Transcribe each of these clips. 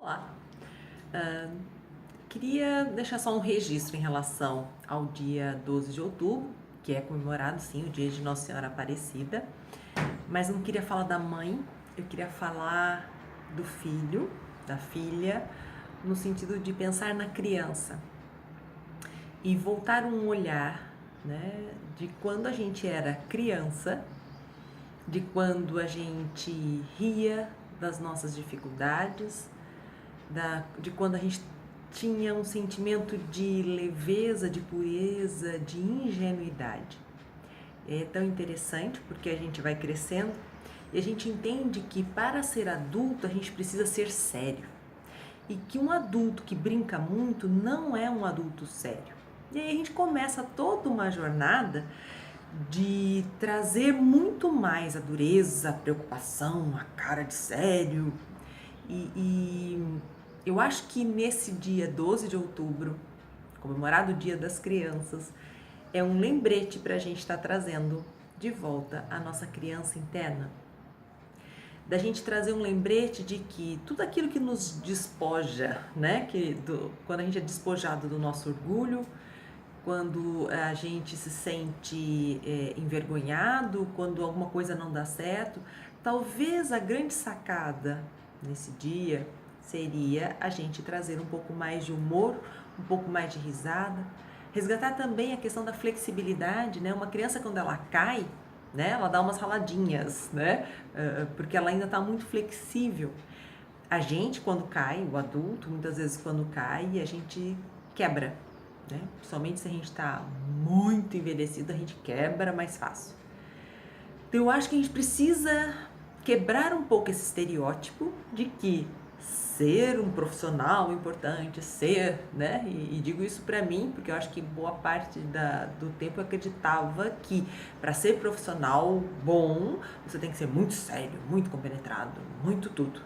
Olá, ah, queria deixar só um registro em relação ao dia 12 de outubro, que é comemorado sim o dia de Nossa Senhora Aparecida, mas não queria falar da mãe, eu queria falar do filho, da filha, no sentido de pensar na criança e voltar um olhar, né, de quando a gente era criança, de quando a gente ria das nossas dificuldades, de quando a gente tinha um sentimento de leveza, de pureza, de ingenuidade. É tão interessante porque a gente vai crescendo e a gente entende que para ser adulto a gente precisa ser sério. E que um adulto que brinca muito não é um adulto sério. E aí a gente começa toda uma jornada de trazer muito mais a dureza, a preocupação, a cara de sério. E eu acho que nesse dia 12 de outubro, comemorado o Dia das Crianças, é um lembrete para a gente estar trazendo de volta a nossa criança interna. Da gente trazer um lembrete de que tudo aquilo que nos despoja, né? Quando a gente é despojado do nosso orgulho, quando a gente se sente envergonhado, quando alguma coisa não dá certo, talvez a grande sacada nesse dia seria a gente trazer um pouco mais de humor, um pouco mais de risada, resgatar também a questão da flexibilidade, né? Uma criança quando ela cai, né? Ela dá umas raladinhas, né? Porque ela ainda está muito flexível. A gente quando cai, o adulto, muitas vezes quando cai, a gente quebra, né? Principalmente se a gente está muito envelhecido, a gente quebra mais fácil. Então eu acho que a gente precisa quebrar um pouco esse estereótipo de que ser um profissional importante, ser, né? E digo isso para mim, porque eu acho que boa parte do tempo eu acreditava que para ser profissional bom, você tem que ser muito sério, muito compenetrado, muito tudo.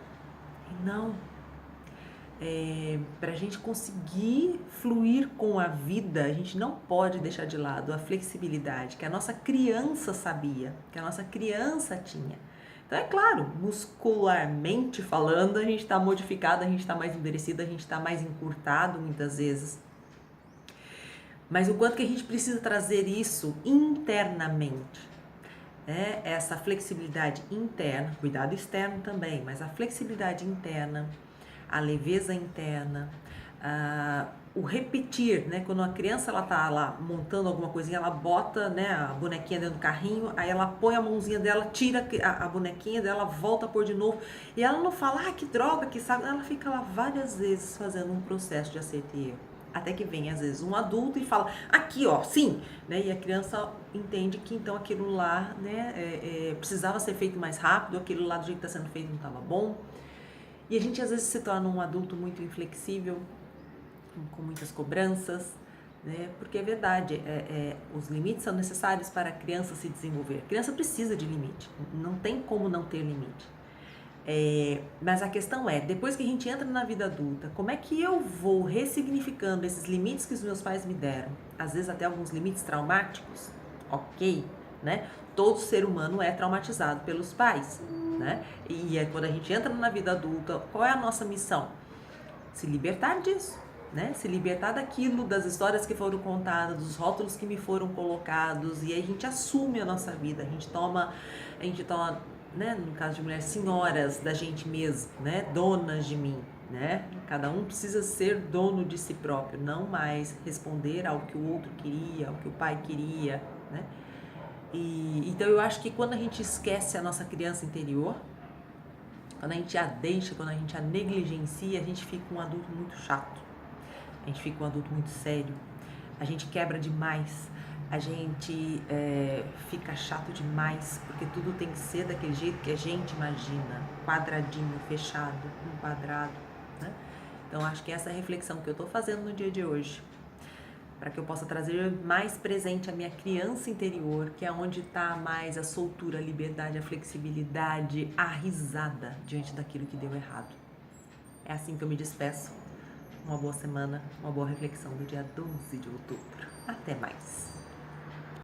E não. Para a gente conseguir fluir com a vida, a gente não pode deixar de lado a flexibilidade que a nossa criança sabia, que a nossa criança tinha. Então, é claro, muscularmente falando, a gente está modificado, a gente está mais endurecido, a gente está mais encurtado muitas vezes. Mas o quanto que a gente precisa trazer isso internamente, né? Essa flexibilidade interna, cuidado externo também, mas a flexibilidade interna, a leveza interna, o repetir, né? Quando a criança ela tá lá montando alguma coisinha, ela bota, né, a bonequinha dentro do carrinho, aí ela põe a mãozinha dela, tira a bonequinha dela, volta a pôr de novo, e ela não fala, que droga, que sabe, ela fica lá várias vezes fazendo um processo de acerto e erro. Até que vem, às vezes, um adulto e fala, aqui, ó, sim, né? E a criança entende que então aquilo lá, né, precisava ser feito mais rápido, aquilo lá do jeito que está sendo feito não estava bom. E a gente às vezes se torna um adulto muito inflexível, com muitas cobranças, né? Porque é verdade, os limites são necessários para a criança se desenvolver. A criança precisa de limite, não tem como não ter limite. Mas a questão é, depois que a gente entra na vida adulta, como é que eu vou ressignificando esses limites que os meus pais me deram? Às vezes até alguns limites traumáticos, ok, né? Todo ser humano é traumatizado pelos pais, né? E quando a gente entra na vida adulta, qual é a nossa missão? Se libertar disso, né? Se libertar daquilo, das histórias que foram contadas, dos rótulos que me foram colocados, e aí a gente assume a nossa vida, a gente toma, né, no caso de mulher, senhoras da gente mesmo, né? Donas de mim, né? Cada um precisa ser dono de si próprio, não mais responder ao que o outro queria, ao que o pai queria, né? Então eu acho que quando a gente esquece a nossa criança interior, quando a gente a deixa, quando a gente a negligencia, a gente fica um adulto muito chato, a gente fica um adulto muito sério, a gente quebra demais, a gente fica chato demais, porque tudo tem que ser daquele jeito que a gente imagina, quadradinho, fechado, enquadrado, né? Então acho que essa é a reflexão que eu estou fazendo no dia de hoje, para que eu possa trazer mais presente a minha criança interior, que é onde está mais a soltura, a liberdade, a flexibilidade, a risada diante daquilo que deu errado. É assim que eu me despeço. Uma boa semana, uma boa reflexão do dia 12 de outubro. Até mais!